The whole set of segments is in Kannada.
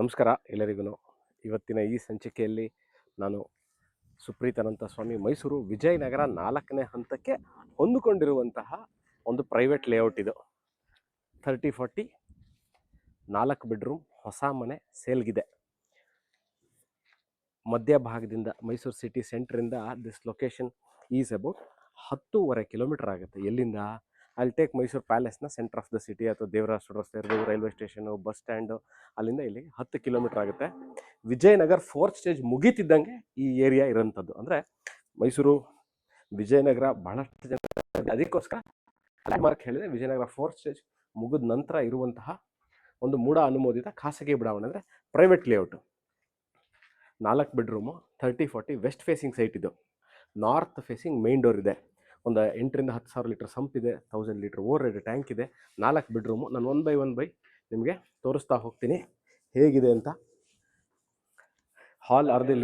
ನಮಸ್ಕಾರ ಎಲ್ಲರಿಗೂ. ಇವತ್ತಿನ ಈ ಸಂಚಿಕೆಯಲ್ಲಿ ನಾನು ಸುಪ್ರೀತಾನಂದ ಸ್ವಾಮಿ ಮೈಸೂರು ವಿಜಯನಗರ 4ನೇ ಹಂತಕ್ಕೆ ಹೊಂದಿಕೊಂಡಿರುವಂತಹ ಒಂದು ಪ್ರೈವೇಟ್ ಲೇಔಟ್ ಇದು. 30-40 4 ಬೆಡ್ರೂಮ್ ಹೊಸ ಮನೆ ಸೇಲ್ಗಿದೆ. ಮಧ್ಯಭಾಗದಿಂದ ಮೈಸೂರು ಸಿಟಿ ಸೆಂಟ್ರಿಂದ this location is about 10.5 kilometre ಆಗುತ್ತೆ. ಎಲ್ಲಿಂದ? ಅಲ್ಲಿ ಟೇಕ್ ಮೈಸೂರು ಪ್ಯಾಲೇಸ್ನ ಸೆಂಟರ್ ಆಫ್ ದ ಸಿಟಿ ಅಥವಾ ದೇವರಾಜ ರಸ್ತೆ ಇರ್ಬೋದು, ರೈಲ್ವೆ ಸ್ಟೇಷನು, ಬಸ್ ಸ್ಟ್ಯಾಂಡು, ಅಲ್ಲಿಂದ ಇಲ್ಲಿ 10 ಕಿಲೋಮೀಟರ್ ಆಗುತ್ತೆ. ವಿಜಯನಗರ 4th ಸ್ಟೇಜ್ ಮುಗೀತಿದ್ದಂಗೆ ಈ ಏರಿಯಾ ಇರೋಂಥದ್ದು. ಅಂದರೆ ಮೈಸೂರು ವಿಜಯನಗರ ಬಹಳಷ್ಟು ಜನ ಅದಕ್ಕೋಸ್ಕರ ಲ್ಯಾಂಡ್ಮಾರ್ಕ್ ಹೇಳಿದೆ. ವಿಜಯನಗರ 4th ಸ್ಟೇಜ್ ಮುಗಿದ ನಂತರ ಇರುವಂತಹ ಒಂದು ಮೂಢ ಅನುಮೋದಿತ ಖಾಸಗಿ ಬಡಾವಣೆ, ಅಂದರೆ private layout. 4 bedroom, 30-40 west facing site ಇದು. ನಾರ್ತ್ ಫೇಸಿಂಗ್ ಮೇನ್ ಡೋರ್ ಇದೆ. ಒಂದು 8,000 to 10,000 ಲೀಟರ್ ಸಂಪ್ ಇದೆ, 1000 ಲೀಟರ್ ಓವರ್ ಹೆಡ್ ಟ್ಯಾಂಕ್ ಇದೆ. 4 ಬೆಡ್ರೂಮು. ನಾನು 1 by 1 ನಿಮಗೆ ತೋರಿಸ್ತಾ ಹೋಗ್ತೀನಿ ಹೇಗಿದೆ ಅಂತ. ಹಾಲ್ ಆರ್ ದಿ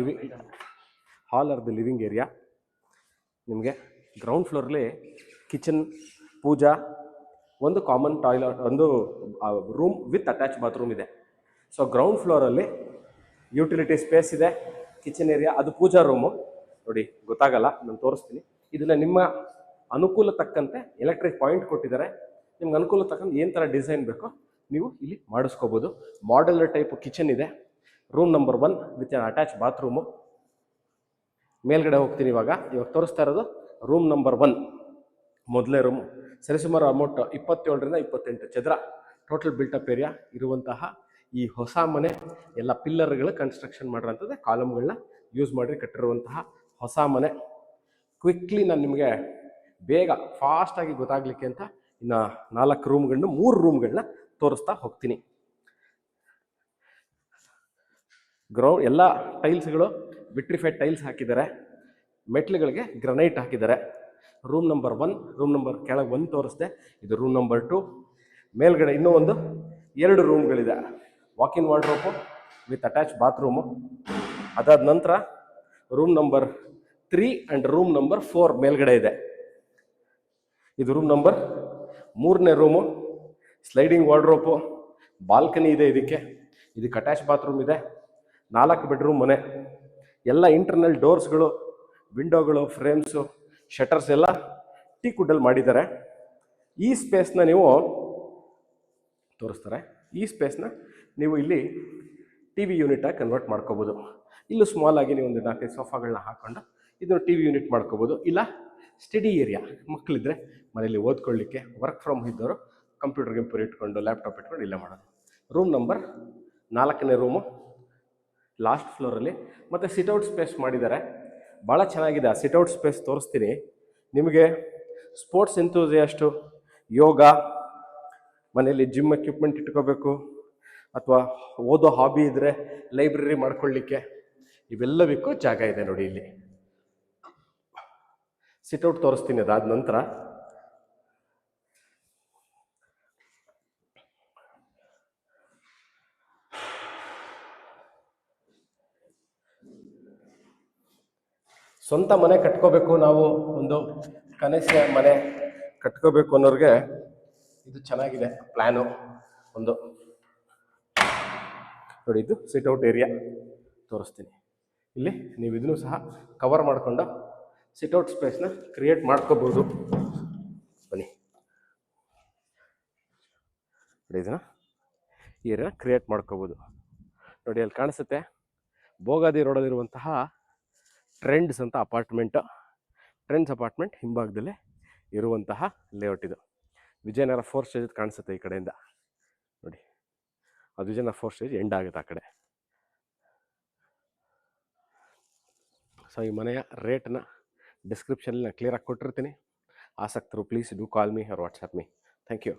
ಲಿವಿಂಗ್ ಏರಿಯಾ. ನಿಮಗೆ ಗ್ರೌಂಡ್ ಫ್ಲೋರಲ್ಲಿ ಕಿಚನ್, ಪೂಜಾ, ಒಂದು ಕಾಮನ್ ಟಾಯ್ಲೆಟ್, ಒಂದು ರೂಮ್ ವಿತ್ ಅಟ್ಯಾಚ್ ಬಾತ್ರೂಮ್ ಇದೆ. ಸೊ ಗ್ರೌಂಡ್ ಫ್ಲೋರಲ್ಲಿ ಯುಟಿಲಿಟಿ ಸ್ಪೇಸ್ ಇದೆ, ಕಿಚನ್ ಏರಿಯಾ, ಅದು ಪೂಜಾ ರೂಮು. ನೋಡಿ, ಗೊತ್ತಾಗಲ್ಲ, ನಾನು ತೋರಿಸ್ತೀನಿ. ಇದನ್ನು ನಿಮ್ಮ ಅನುಕೂಲ ತಕ್ಕಂತೆ ಎಲೆಕ್ಟ್ರಿಕ್ ಪಾಯಿಂಟ್ ಕೊಟ್ಟಿದ್ದಾರೆ. ನಿಮ್ಗೆ ಅನುಕೂಲ ತಕ್ಕಂತೆ ಏನು ಥರ ಡಿಸೈನ್ ಬೇಕೋ ನೀವು ಇಲ್ಲಿ ಮಾಡಿಸ್ಕೋಬೋದು. ಮಾಡಲರ್ ಟೈಪ್ ಕಿಚನ್ ಇದೆ. Room number 1 with attach bathroom. ಮೇಲ್ಗಡೆ ಹೋಗ್ತೀನಿ. ಇವಾಗ ತೋರಿಸ್ತಾ ಇರೋದು ರೂಮ್ ನಂಬರ್ 1, ಮೊದಲೇ ರೂಮು. ಸರಿಸುಮಾರು ಅಮೌಂಟ್ 27 to 28 ಚದರ ಟೋಟಲ್ ಬಿಲ್ಟಪ್ ಏರಿಯಾ ಇರುವಂತಹ ಈ ಹೊಸ ಮನೆ. ಎಲ್ಲ ಪಿಲ್ಲರ್ಗಳು ಕನ್ಸ್ಟ್ರಕ್ಷನ್ ಮಾಡಿರೋಂಥದ್ದು, ಕಾಲಮ್ಗಳನ್ನ ಯೂಸ್ ಮಾಡಿ ಕಟ್ಟಿರುವಂತಹ ಹೊಸ ಮನೆ. ಕ್ವಿಕ್ಲಿ ನಾನು ನಿಮಗೆ ಬೇಗ ಫಾಸ್ಟಾಗಿ ಗೊತ್ತಾಗಲಿಕ್ಕೆ ಅಂತ ಇನ್ನು 4 ರೂಮ್ಗಳನ್ನ 3 ರೂಮ್ಗಳನ್ನ ತೋರಿಸ್ತಾ ಹೋಗ್ತೀನಿ. ಗ್ರೌಂಡ್ ಎಲ್ಲ ಟೈಲ್ಸ್ಗಳು ವಿಟ್ರಿಫೈಡ್ ಟೈಲ್ಸ್ ಹಾಕಿದ್ದಾರೆ. ಮೆಟ್ಲುಗಳಿಗೆ ಗ್ರನೈಟ್ ಹಾಕಿದ್ದಾರೆ. ರೂಮ್ ನಂಬರ್ 1, ರೂಮ್ ನಂಬರ್ ಕೆಳಗೆ 1 ತೋರಿಸ್ದೆ. ಇದು ರೂಮ್ ನಂಬರ್ 2. ಮೇಲ್ಗಡೆ ಇನ್ನೂ 2 ರೂಮ್ಗಳಿದೆ. Walk in wardrobe with attach bathroom. ಅದಾದ ನಂತರ room number 3 and room number 4 ಮೇಲ್ಗಡೆ ಇದೆ. ಇದು ರೂಮ್ ನಂಬರ್ 3ನೇ ರೂಮು. ಸ್ಲೈಡಿಂಗ್ ವಾರ್ಡ್ರೋಬು, ಬಾಲ್ಕನಿ ಇದೆ. ಇದಕ್ಕೆ ಅಟ್ಯಾಚ್ ಬಾತ್ರೂಮ್ ಇದೆ. 4 ಬೆಡ್ರೂಮ್ ಮನೆ. ಎಲ್ಲ ಇಂಟರ್ನಲ್ ಡೋರ್ಸ್ಗಳು, ವಿಂಡೋಗಳು, ಫ್ರೇಮ್ಸು, ಶಟರ್ಸ್ ಎಲ್ಲ ಟೀಕ್ ವುಡ್ಡಲ್ಲಿ ಮಾಡಿದ್ದಾರೆ. ಈ ಸ್ಪೇಸ್ನ ನೀವು ತೋರಿಸ್ತಾರೆ. ಈ ಸ್ಪೇಸ್ನ ನೀವು ಇಲ್ಲಿ ಟಿ ವಿ ಯೂನಿಟಾಗಿ ಕನ್ವರ್ಟ್ ಮಾಡ್ಕೋಬೋದು. ಇಲ್ಲೂ ಸ್ಮಾಲ್ ಆಗಿ ನೀವು ಒಂದು 4-5 ಸೋಫಾಗಳನ್ನ ಹಾಕೊಂಡು ಇದನ್ನು ಟಿ ವಿ ಯೂನಿಟ್ ಮಾಡ್ಕೋಬೋದು. ಇಲ್ಲ ಸ್ಟಡಿ ಏರಿಯಾ, ಮಕ್ಕಳಿದ್ರೆ ಮನೇಲಿ ಓದ್ಕೊಳ್ಳಿಕ್ಕೆ, ವರ್ಕ್ ಫ್ರಮ್ ಇದ್ದವರು ಕಂಪ್ಯೂಟರ್ಗೆ ಇಟ್ಕೊಂಡು ಲ್ಯಾಪ್ಟಾಪ್ ಇಟ್ಕೊಂಡು ಇಲ್ಲೇ ಮಾಡೋದು. ರೂಮ್ ನಂಬರ್ 4ನೇ ರೂಮು, ಲಾಸ್ಟ್ ಫ್ಲೋರಲ್ಲಿ. ಮತ್ತು ಸಿಟ್ಔಟ್ ಸ್ಪೇಸ್ ಮಾಡಿದ್ದಾರೆ. ಭಾಳ ಚೆನ್ನಾಗಿದೆ. ಆ ಸಿಟ್ಔಟ್ ಸ್ಪೇಸ್ ತೋರಿಸ್ತೀನಿ ನಿಮಗೆ. ಸ್ಪೋರ್ಟ್ಸ್ ಎಂತೂಸಿಯಾಸ್ಟು, ಯೋಗ, ಮನೆಯಲ್ಲಿ ಜಿಮ್ ಎಕ್ವಿಪ್ಮೆಂಟ್ ಇಟ್ಕೋಬೇಕು, ಅಥವಾ ಓದೋ ಹಾಬಿ ಇದ್ದರೆ ಲೈಬ್ರರಿ ಮಾಡ್ಕೊಳ್ಳಿಕ್ಕೆ, ಇವೆಲ್ಲವಕ್ಕೂ ಜಾಗ ಇದೆ. ನೋಡಿ, ಇಲ್ಲಿ ಸಿಟ್ಔಟ್ ತೋರಿಸ್ತೀನಿ. ಅದಾದ ನಂತರ ಸ್ವಂತ ಮನೆ ಕಟ್ಕೋಬೇಕು, ನಾವು ಒಂದು ಕನಸಿನ ಮನೆ ಕಟ್ಕೋಬೇಕು ಅನ್ನೋರಿಗೆ ಇದು ಚೆನ್ನಾಗಿದೆ ಪ್ಲ್ಯಾನು. ನೋಡಿ, ಇದು ಸಿಟ್ಔಟ್ ಏರಿಯಾ ತೋರಿಸ್ತೀನಿ. ಇಲ್ಲಿ ನೀವು ಇದನ್ನು ಸಹ ಕವರ್ ಮಾಡಿಕೊಂಡು ಸಿಟ್ಔಟ್ ಸ್ಪೇಸ್ನ ಕ್ರಿಯೇಟ್ ಮಾಡ್ಕೋಬೋದು. ಬನ್ನಿ, ನೋಡಿ, ಇದನ್ನು ಈ ಏರಿಯಾ ಕ್ರಿಯೇಟ್ ಮಾಡ್ಕೋಬೋದು. ನೋಡಿ, ಅಲ್ಲಿ ಕಾಣಿಸುತ್ತೆ ಬೋಗಾದಿ ರೋಡಲ್ಲಿರುವಂತಹ ಟ್ರೆಂಡ್ಸ್ ಅಂತ ಅಪಾರ್ಟ್ಮೆಂಟು. ಟ್ರೆಂಡ್ಸ್ ಅಪಾರ್ಟ್ಮೆಂಟ್ ಹಿಂಭಾಗದಲ್ಲೇ ಇರುವಂತಹ ಲೇಔಟ್ ಇದು. ವಿಜಯನಗರ 4th ಸ್ಟೇಜ್ ಕಾಣಿಸುತ್ತೆ ಈ ಕಡೆಯಿಂದ. ನೋಡಿ, ಅದು ವಿಜಯನಗರ 4th ಸ್ಟೇಜ್ ಎಂಡ್ ಆಗುತ್ತೆ ಆ ಕಡೆ. ಸೊ ಈ ಮನೆಯ ರೇಟ್ನ ಡಿಸ್ಕ್ರಿಪ್ಷನಲ್ಲಿ ನಾನು ಕ್ಲಿಯರಾಗಿ ಕೊಟ್ಟಿರ್ತೀನಿ. ಆಸಕ್ತರು please do call me or WhatsApp me. Thank you.